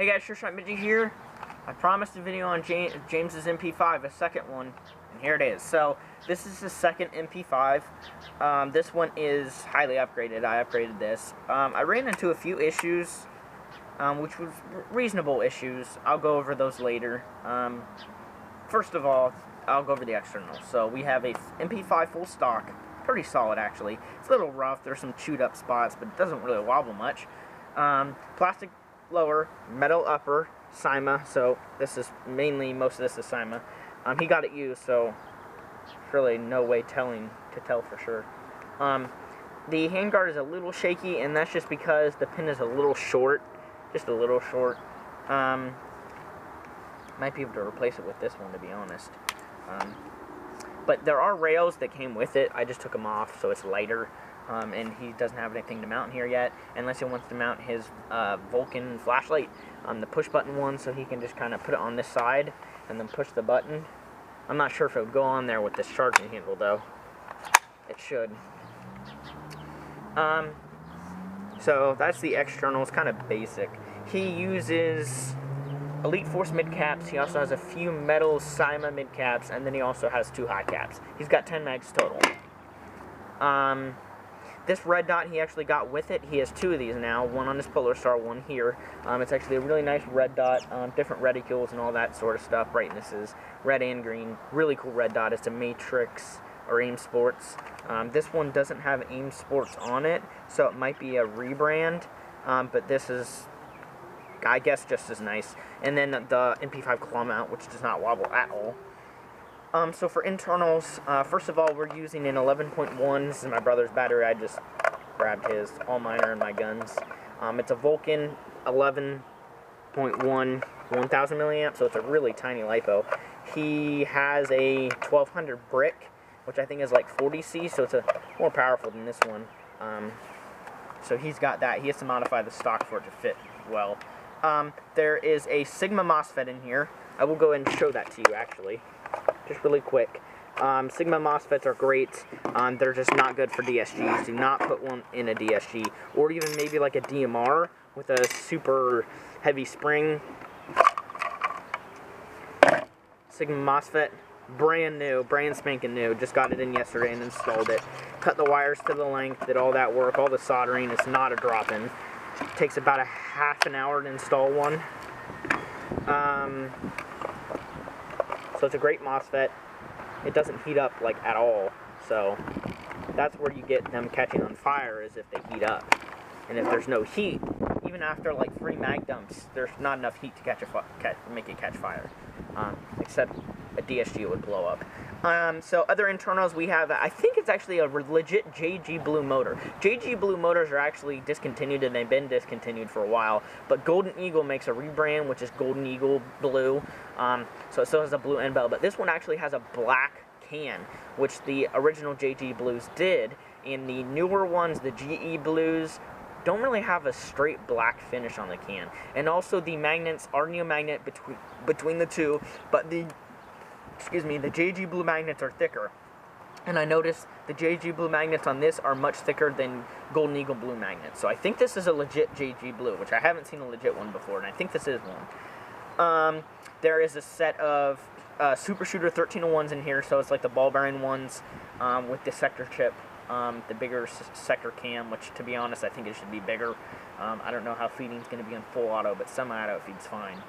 Hey guys, SureShotMidget here. I promised a video on James's MP5, a second one, and here it is. So, this is the second MP5. This one is highly upgraded. I upgraded this. I ran into a few issues, which was reasonable issues. I'll go over those later. First of all, I'll go over the externals. So, we have a MP5 full stock. Pretty solid, actually. It's a little rough. There's some chewed up spots, but it doesn't really wobble much. Plastic lower, metal upper, CYMA, so this is mainly, most of this is CYMA. He got it used, so there's really no way to tell for sure. The handguard is a little shaky, and that's just because the pin is a little short, just a little short. Might be able to replace it with this one, to be honest. But there are rails that came with it. I just took them off, so it's lighter. And he doesn't have anything to mount here yet, unless he wants to mount his Vulcan flashlight, the push button one, so he can just kind of put it on this side and then push the button. I'm not sure if it would go on there with this charging handle though. It should. So that's the externals, kind of basic. He uses Elite Force mid caps. He also has a few metal CYMA mid caps, and then he also has 2 high caps. He's got 10 mags total. This red dot he actually got with it. He has 2 of these now, one on his Polar Star, one here. It's actually a really nice red dot, different reticules and all that sort of stuff. Brightnesses, red and green. Really cool red dot. It's a Matrix or AIM Sports. This one doesn't have AIM Sports on it, so it might be a rebrand. But this is, I guess, just as nice. And then the MP5 claw mount, which does not wobble at all. So for internals, first of all, we're using an 11.1. This is my brother's battery. I just grabbed his. All mine are in my guns. It's a Vulcan 11.1 1000 milliamp, so it's a really tiny lipo. He has a 1200 brick, which I think is like 40C, so it's more powerful than this one. So he's got that. He has to modify the stock for it to fit well. There is a CYMA MOSFET in here. I will go ahead and show that to you, actually. Just really quick. CYMA MOSFETs are great. They're just not good for DSGs. Do not put one in a DSG. Or even maybe like a DMR with a super heavy spring. CYMA MOSFET, brand new, brand spanking new. Just got it in yesterday and installed it. Cut the wires to the length, did all that work, all the soldering. It's not a drop-in. Takes about a half an hour to install one. So it's a great MOSFET. It doesn't heat up like at all. So that's where you get them catching on fire, is if they heat up. And if there's no heat, even after like 3 mag dumps, there's not enough heat to make it catch fire. Except a DSG would blow up. So other internals we have, I think it's actually a legit JG Blue motor. JG Blue motors are actually discontinued, and they've been discontinued for a while. But Golden Eagle makes a rebrand, which is Golden Eagle Blue. So it still has a blue end bell, but this one actually has a black can, which the original JG Blues did. And the newer ones, the GE Blues, don't really have a straight black finish on the can. And also the magnets are neomagnet between the two, but the JG Blue magnets are thicker. And I noticed the JG Blue magnets on this are much thicker than Golden Eagle Blue magnets. So I think this is a legit JG Blue, which I haven't seen a legit one before, and I think this is one. There is a set of Super Shooter 1301s in here, so it's like the ball bearing ones with the sector chip. The bigger sector cam, which, to be honest, I think it should be bigger. I don't know how feeding's going to be on full auto, but semi-auto feeds fine.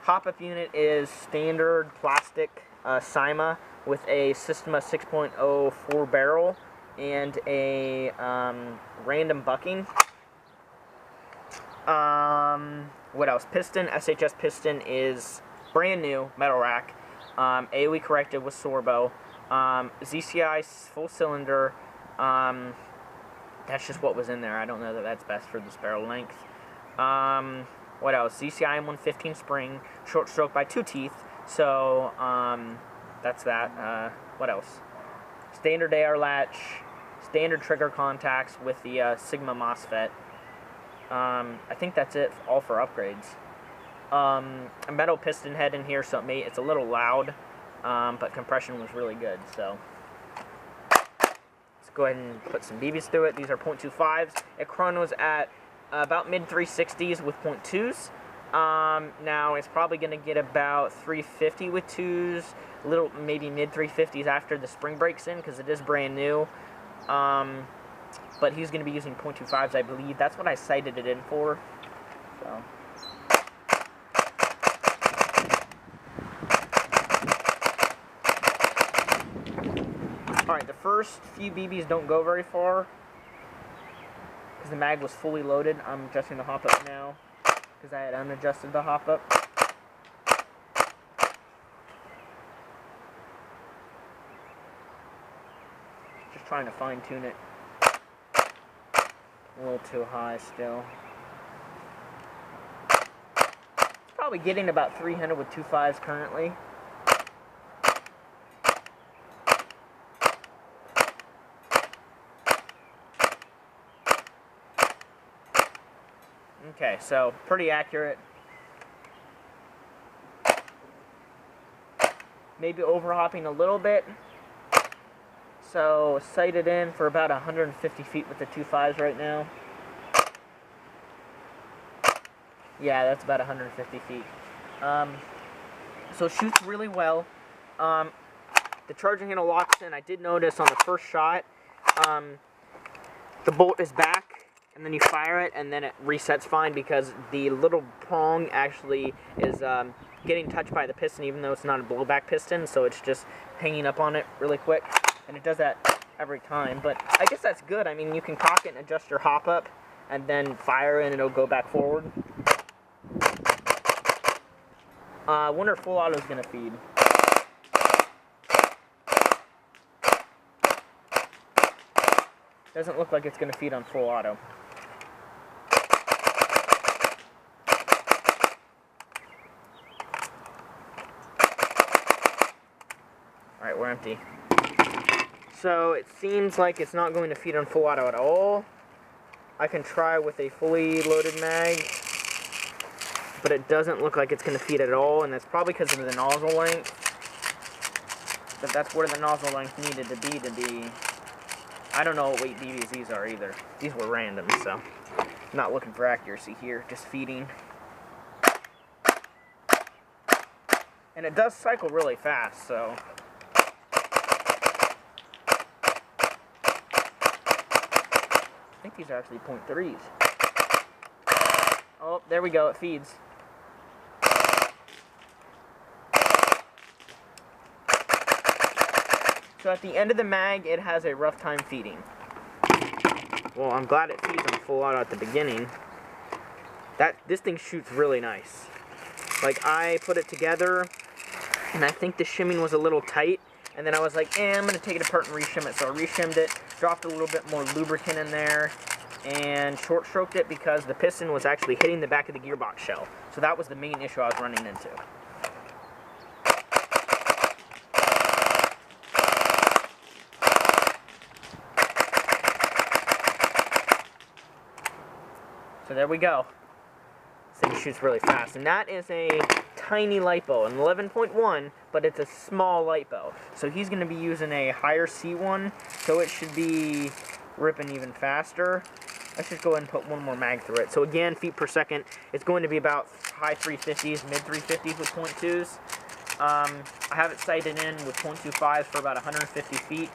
Hop-up unit is standard plastic CYMA with a Systema 6.0 4-barrel and a random bucking. What else? Piston, SHS piston is brand new, metal rack. AOE corrected with Sorbo. ZCI full cylinder. That's just what was in there. I don't know that that's best for this barrel length. What else? ZCI M115 spring, short stroke by 2 teeth. So that's that. What else? Standard AR latch, standard trigger contacts with the CYMA MOSFET. I think that's it, all for upgrades. A metal piston head in here, so it's a little loud. But compression was really good, so let's go ahead and put some BBs through it. These are .25s. It chronos at about mid 360s with 0.2s. Now it's probably going to get about 350 with 2s, maybe mid 350s after the spring breaks in, because it is brand new. But he's going to be using 0.25s, I believe. That's what I cited it in for. So. Alright, the first few BBs don't go very far because the mag was fully loaded. I'm adjusting the hop up now because I had unadjusted the hop up. Just trying to fine tune it. A little too high still. It's probably getting about 300 with 2.5s currently. Okay, so pretty accurate. Maybe overhopping a little bit. So sighted in for about 150 feet with the 2.5s right now. Yeah, that's about 150 feet. So shoots really well. The charging handle locks in. I did notice on the first shot, the bolt is back. And then you fire it, and then it resets fine because the little prong actually is getting touched by the piston, even though it's not a blowback piston, so it's just hanging up on it really quick. And it does that every time, but I guess that's good. I mean, you can cock it and adjust your hop up, and then fire it, and it'll go back forward. I wonder if full auto is going to feed. Doesn't look like it's going to feed on full auto. Alright, we're empty. So it seems like it's not going to feed on full auto at all. I can try with a fully loaded mag, but it doesn't look like it's going to feed at all, and that's probably because of the nozzle length. But that's where the nozzle length needed to be. I don't know what weight BBs these are either. These were random, so I'm not looking for accuracy here, just feeding. And it does cycle really fast, so. I think these are actually 0.3s. Oh, there we go, it feeds. So at the end of the mag, it has a rough time feeding. Well, I'm glad it feeds on full auto at the beginning. This thing shoots really nice. Like, I put it together, and I think the shimming was a little tight, and then I was like, I'm going to take it apart and reshim it. So I reshimmed it, dropped a little bit more lubricant in there, and short-stroked it because the piston was actually hitting the back of the gearbox shell. So that was the main issue I was running into. So there we go. This thing shoots really fast. And that is a tiny lipo, an 11.1, but it's a small lipo. So he's going to be using a higher C1, so it should be ripping even faster. Let's just go ahead and put one more mag through it. So again, feet per second, it's going to be about high 350s, mid 350s with 0.2s. I have it sighted in with 0.25s for about 150 feet.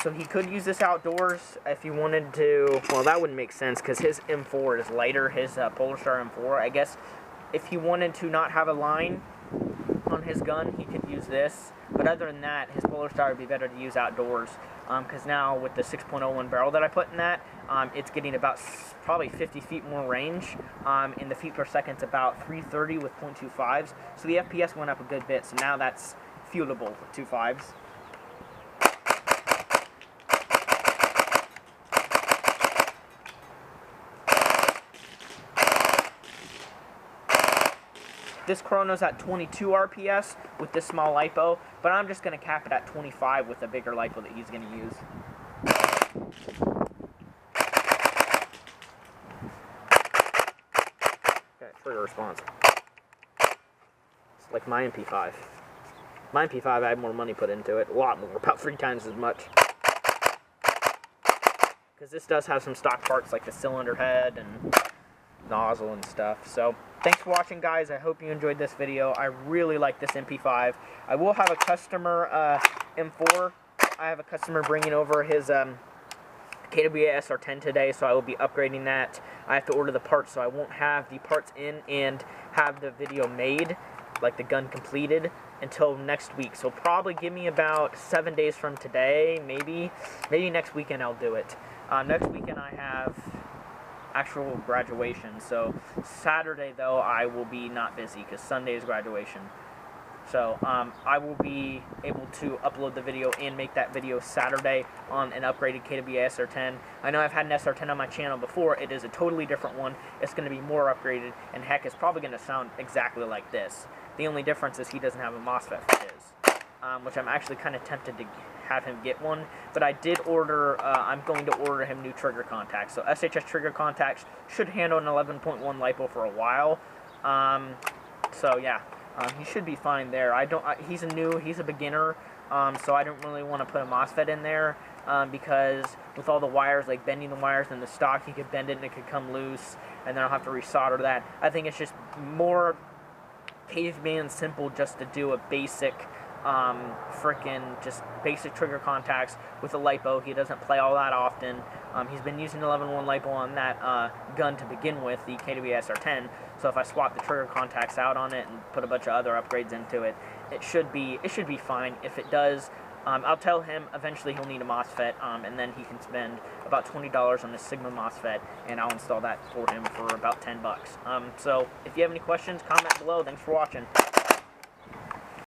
So he could use this outdoors if he wanted to. Well, that wouldn't make sense because his M4 is lighter, his Polarstar M4. I guess if he wanted to not have a line on his gun, he could use this. But other than that, his Polarstar would be better to use outdoors. Because now with the 6.01 barrel that I put in that, it's getting about probably 50 feet more range. And the feet per second's about 330 with 0.25s. So the FPS went up a good bit. So now that's fuelable with 2.5s. This chrono's at 22 RPS with this small lipo, but I'm just going to cap it at 25 with a bigger lipo that he's going to use. Okay, trigger response. It's like my MP5. My MP5, I had more money put into it, a lot more, about 3 times as much. Because because this does have some stock parts like the cylinder head and nozzle and stuff. So thanks for watching, guys. I hope you enjoyed this video. I really like this MP5. I will have a customer M4. I have a customer bringing over his KWA SR10 today, so I will be upgrading that. I have to order the parts, so I won't have the parts in and have the video made, like the gun completed, until next week. So probably give me about 7 days from today, maybe next weekend I'll do it. Next weekend I have actual graduation, so Saturday though I will be not busy because Sunday is graduation. So I will be able to upload the video and make that video Saturday on an upgraded KWA SR10. I know I've had an SR10 on my channel before. It is a totally different one. It's going to be more upgraded, and heck, it's probably going to sound exactly like this. The only difference is he doesn't have a MOSFET for his, which I'm actually kind of tempted to have him get one. But I did order, I'm going to order him new trigger contacts. So SHS trigger contacts should handle an 11.1 lipo for a while. So yeah. He should be fine there. He's a beginner, so I don't really want to put a MOSFET in there because with all the wires, like bending the wires in the stock, he could bend it and it could come loose, and then I'll have to resolder that. I think it's just more caveman simple just to do a basic, just basic trigger contacts with a lipo. He doesn't play all that often. He's been using 11.1 lipo on that gun to begin with, the KWA SR10. So if I swap the trigger contacts out on it and put a bunch of other upgrades into it, it should be fine. If it does, I'll tell him eventually he'll need a MOSFET, and then he can spend about $20 on the CYMA MOSFET, and I'll install that for him for about $10. So if you have any questions, comment below. Thanks for watching.